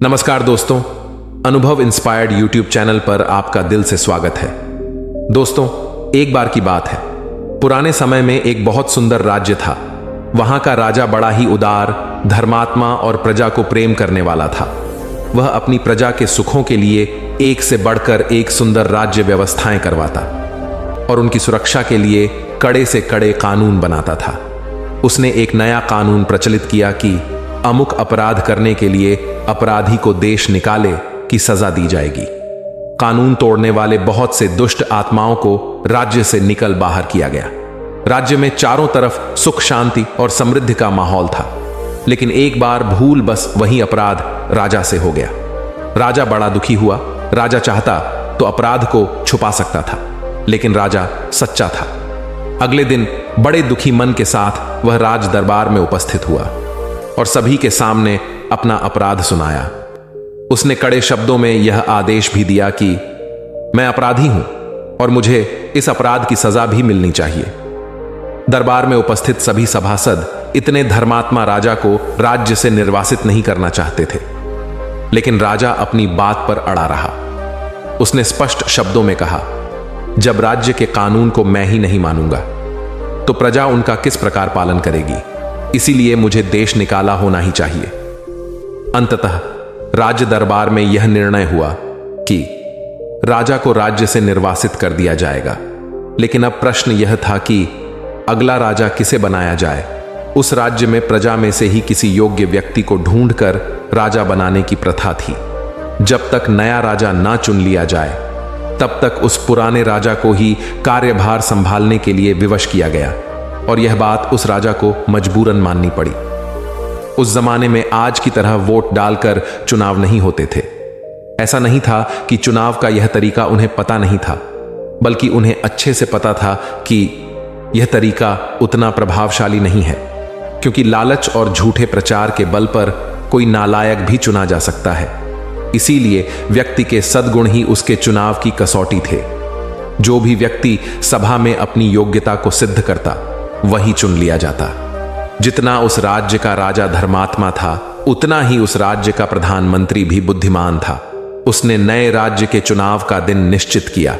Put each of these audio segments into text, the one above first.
नमस्कार दोस्तों, अनुभव इंस्पायर्ड यूट्यूब चैनल पर आपका दिल से स्वागत है। दोस्तों, एक बार की बात है, पुराने समय में एक बहुत सुंदर राज्य था। वहां का राजा बड़ा ही उदार, धर्मात्मा और प्रजा को प्रेम करने वाला था। वह अपनी प्रजा के सुखों के लिए एक से बढ़कर एक सुंदर राज्य व्यवस्थाएं करवाता और उनकी सुरक्षा के लिए कड़े से कड़े कानून बनाता था। उसने एक नया कानून प्रचलित किया कि अमुक अपराध करने के लिए अपराधी को देश निकाले की सजा दी जाएगी। कानून तोड़ने वाले बहुत से दुष्ट आत्माओं को राज्य से निकल बाहर किया गया। राज्य में चारों तरफ सुख शांति और समृद्धि का माहौल था, लेकिन एक बार भूल बस वही अपराध राजा से हो गया। राजा बड़ा दुखी हुआ। राजा चाहता तो अपराध को छुपा सकता था, लेकिन राजा सच्चा था। अगले दिन बड़े दुखी मन के साथ वह राज दरबार में उपस्थित हुआ और सभी के सामने अपना अपराध सुनाया। उसने कड़े शब्दों में यह आदेश भी दिया कि मैं अपराधी हूं और मुझे इस अपराध की सजा भी मिलनी चाहिए। दरबार में उपस्थित सभी सभासद इतने धर्मात्मा राजा को राज्य से निर्वासित नहीं करना चाहते थे, लेकिन राजा अपनी बात पर अड़ा रहा। उसने स्पष्ट शब्दों में कहा, जब राज्य के कानून को मैं ही नहीं मानूंगा तो प्रजा उनका किस प्रकार पालन करेगी? इसीलिए मुझे देश निकाला होना ही चाहिए। अंततः राज्य दरबार में यह निर्णय हुआ कि राजा को राज्य से निर्वासित कर दिया जाएगा। लेकिन अब प्रश्न यह था कि अगला राजा किसे बनाया जाए। उस राज्य में प्रजा में से ही किसी योग्य व्यक्ति को ढूंढकर राजा बनाने की प्रथा थी। जब तक नया राजा ना चुन लिया जाए, तब तक उस पुराने राजा को ही कार्यभार संभालने के लिए विवश किया गया और यह बात उस राजा को मजबूरन माननी पड़ी। उस जमाने में आज की तरह वोट डालकर चुनाव नहीं होते थे। ऐसा नहीं था कि चुनाव का यह तरीका उन्हें पता नहीं था, बल्कि उन्हें अच्छे से पता था कि यह तरीका उतना प्रभावशाली नहीं है, क्योंकि लालच और झूठे प्रचार के बल पर कोई नालायक भी चुना जा सकता है। इसीलिए व्यक्ति के सद्गुण ही उसके चुनाव की कसौटी थे। जो भी व्यक्ति सभा में अपनी योग्यता को सिद्ध करता, वही चुन लिया जाता। जितना उस राज्य का राजा धर्मात्मा था, उतना ही उस राज्य का प्रधानमंत्री भी बुद्धिमान था। उसने नए राज्य के चुनाव का दिन निश्चित किया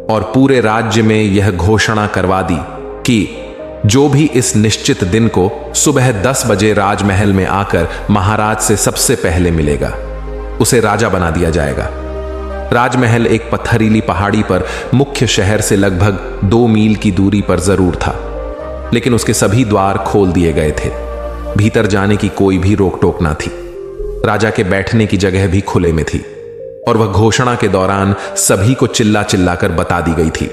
और पूरे राज्य में यह घोषणा करवा दी कि जो भी इस निश्चित दिन को सुबह 10 बजे राजमहल में आकर महाराज से सबसे पहले मिलेगा, उसे राजा बना दिया जाएगा। राजमहल एक पत्थरीली पहाड़ी पर मुख्य शहर से लगभग 2 मील की दूरी पर जरूर था, लेकिन उसके सभी द्वार खोल दिए गए थे। भीतर जाने की कोई भी रोक टोक ना थी। राजा के बैठने की जगह भी खुले में थी और वह घोषणा के दौरान सभी को चिल्ला चिल्ला कर बता दी गई थी।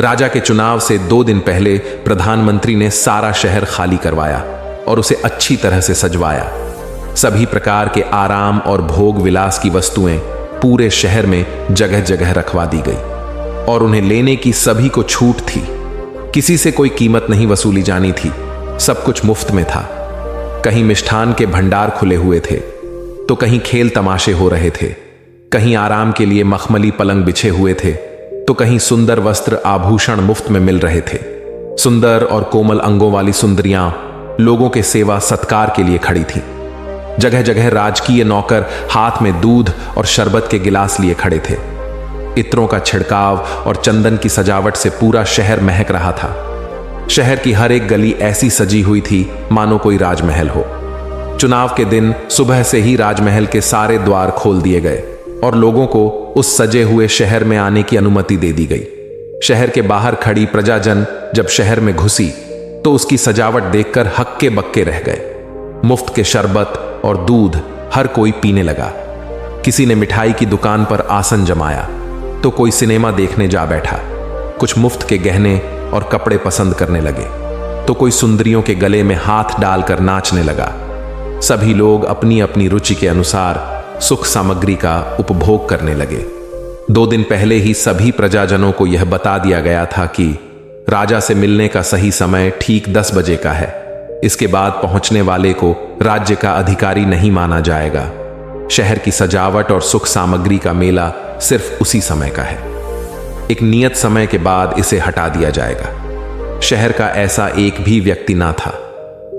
राजा के चुनाव से 2 दिन पहले प्रधानमंत्री ने सारा शहर खाली करवाया और उसे अच्छी तरह से सजवाया। सभी प्रकार के आराम और भोग विलास की वस्तुएं पूरे शहर में जगह जगह रखवा दी गई और उन्हें लेने की सभी को छूट थी। किसी से कोई कीमत नहीं वसूली जानी थी। सब कुछ मुफ्त में था। कहीं मिष्ठान के भंडार खुले हुए थे, तो कहीं खेल तमाशे हो रहे थे। कहीं आराम के लिए मखमली पलंग बिछे हुए थे, तो कहीं सुंदर वस्त्र आभूषण मुफ्त में मिल रहे थे। सुंदर और कोमल अंगों वाली सुंदरियां लोगों के सेवा सत्कार के लिए खड़ी थीं। जगह जगह राजकीय नौकर हाथ में दूध और शरबत के गिलास लिए खड़े थे। इत्रों का छिड़काव और चंदन की सजावट से पूरा शहर महक रहा था। शहर की हर एक गली ऐसी सजी हुई थी मानो कोई राजमहल हो। चुनाव के दिन सुबह से ही राजमहल के सारे द्वार खोल दिए गए और लोगों को उस सजे हुए शहर में आने की अनुमति दे दी गई। शहर के बाहर खड़ी प्रजाजन जब शहर में घुसी तो उसकी सजावट देखकर हक्के बक्के रह गए। मुफ्त के शरबत और दूध हर कोई पीने लगा। किसी ने मिठाई की दुकान पर आसन जमाया, तो कोई सिनेमा देखने जा बैठा। कुछ मुफ्त के गहने और कपड़े पसंद करने लगे, तो कोई सुंदरियों के गले में हाथ डालकर नाचने लगा। सभी लोग अपनी अपनी रुचि के अनुसार सुख सामग्री का उपभोग करने लगे। 2 दिन पहले ही सभी प्रजाजनों को यह बता दिया गया था कि राजा से मिलने का सही समय ठीक 10 बजे का है। इसके बाद पहुंचने वाले को राज्य का अधिकारी नहीं माना जाएगा। शहर की सजावट और सुख सामग्री का मेला सिर्फ उसी समय का है। एक नियत समय के बाद इसे हटा दिया जाएगा। शहर का ऐसा एक भी व्यक्ति ना था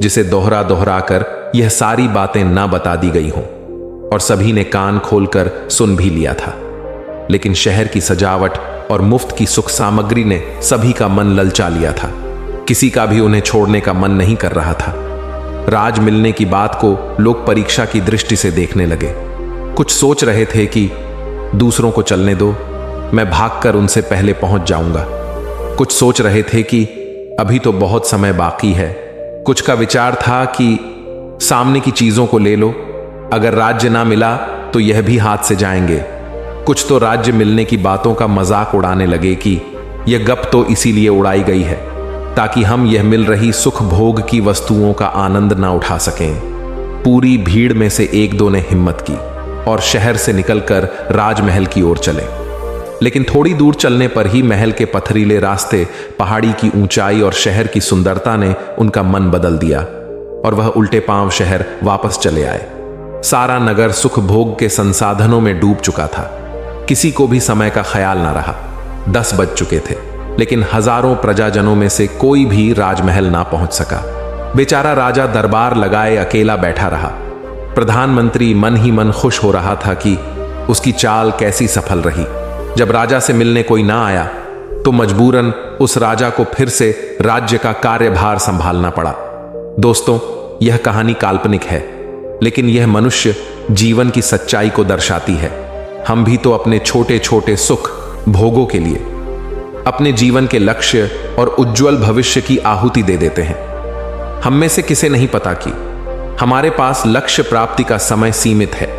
जिसे दोहरा दोहरा कर यह सारी बातें ना बता दी गई हों और सभी ने कान खोलकर सुन भी लिया था। लेकिन शहर की सजावट और मुफ्त की सुख सामग्री ने सभी का मन ललचा लिया था। किसी का भी उन्हें छोड़ने का मन नहीं कर रहा था। राज मिलने की बात को लोग परीक्षा की दृष्टि से देखने लगे। कुछ सोच रहे थे कि दूसरों को चलने दो, मैं भागकर उनसे पहले पहुंच जाऊंगा। कुछ सोच रहे थे कि अभी तो बहुत समय बाकी है। कुछ का विचार था कि सामने की चीजों को ले लो, अगर राज्य ना मिला तो यह भी हाथ से जाएंगे। कुछ तो राज्य मिलने की बातों का मजाक उड़ाने लगे कि यह गप तो इसीलिए उड़ाई गई है ताकि हम यह मिल रही सुख भोग की वस्तुओं का आनंद ना उठा सकें। पूरी भीड़ में से एक दो ने हिम्मत की और शहर से निकलकर राजमहल की ओर चले। लेकिन थोड़ी दूर चलने पर ही महल के पथरीले रास्ते, पहाड़ी की ऊंचाई और शहर की सुंदरता ने उनका मन बदल दिया और वह उल्टे पांव शहर वापस चले आए। सारा नगर सुख भोग के संसाधनों में डूब चुका था। किसी को भी समय का ख्याल ना रहा। 10 बज चुके थे, लेकिन हजारों प्रजाजनों में से कोई भी राजमहल ना पहुंच सका। बेचारा राजा दरबार लगाए अकेला बैठा रहा। प्रधानमंत्री मन ही मन खुश हो रहा था कि उसकी चाल कैसी सफल रही। जब राजा से मिलने कोई ना आया तो मजबूरन उस राजा को फिर से राज्य का कार्यभार संभालना पड़ा। दोस्तों, यह कहानी काल्पनिक है, लेकिन यह मनुष्य जीवन की सच्चाई को दर्शाती है। हम भी तो अपने छोटे छोटे सुख भोगों के लिए अपने जीवन के लक्ष्य और उज्जवल भविष्य की आहुति दे देते हैं। हम में से किसे नहीं पता कि हमारे पास लक्ष्य प्राप्ति का समय सीमित है,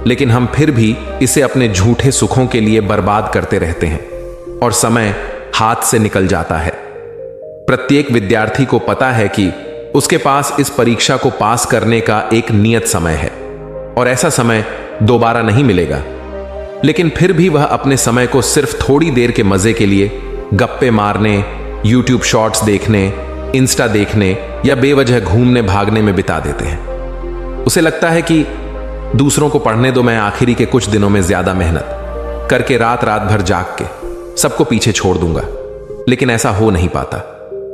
लेकिन हम फिर भी इसे अपने झूठे सुखों के लिए बर्बाद करते रहते हैं और समय हाथ से निकल जाता है। प्रत्येक विद्यार्थी को पता है कि उसके पास इस परीक्षा को पास करने का एक नियत समय है और ऐसा समय दोबारा नहीं मिलेगा। लेकिन फिर भी वह अपने समय को सिर्फ थोड़ी देर के मजे के लिए गप्पे मारने, YouTube शॉर्ट्स देखने, इंस्टा देखने या बेवजह घूमने भागने में बिता देते हैं। उसे लगता है कि दूसरों को पढ़ने दो, मैं आखिरी के कुछ दिनों में ज्यादा मेहनत करके रात रात भर जाग के सबको पीछे छोड़ दूंगा। लेकिन ऐसा हो नहीं पाता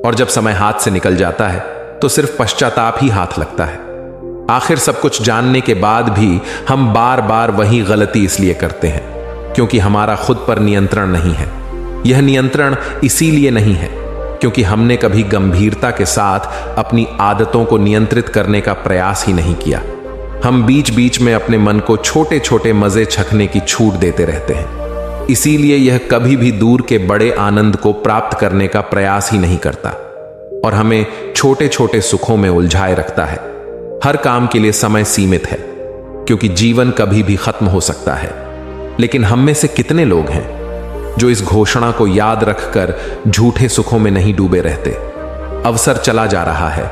और जब समय हाथ से निकल जाता है तो सिर्फ पश्चाताप ही हाथ लगता है। आखिर सब कुछ जानने के बाद भी हम बार बार वही गलती इसलिए करते हैं क्योंकि हमारा खुद पर नियंत्रण नहीं है। यह नियंत्रण इसीलिए नहीं है क्योंकि हमने कभी गंभीरता के साथ अपनी आदतों को नियंत्रित करने का प्रयास ही नहीं किया। हम बीच बीच में अपने मन को छोटे छोटे मजे चखने की छूट देते रहते हैं। इसीलिए यह कभी भी दूर के बड़े आनंद को प्राप्त करने का प्रयास ही नहीं करता और हमें छोटे छोटे सुखों में उलझाए रखता है। हर काम के लिए समय सीमित है क्योंकि जीवन कभी भी खत्म हो सकता है। लेकिन हम में से कितने लोग हैं जो इस घोषणा को याद रखकर झूठे सुखों में नहीं डूबे रहते। अवसर चला जा रहा है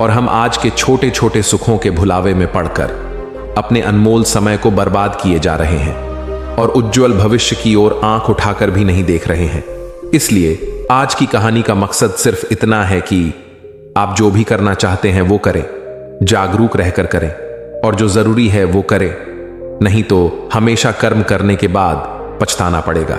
और हम आज के छोटे छोटे सुखों के भुलावे में पड़कर अपने अनमोल समय को बर्बाद किए जा रहे हैं और उज्जवल भविष्य की ओर आंख उठाकर भी नहीं देख रहे हैं। इसलिए आज की कहानी का मकसद सिर्फ इतना है कि आप जो भी करना चाहते हैं वो करें, जागरूक रहकर करें और जो जरूरी है वो करें, नहीं तो हमेशा कर्म करने के बाद पछताना पड़ेगा।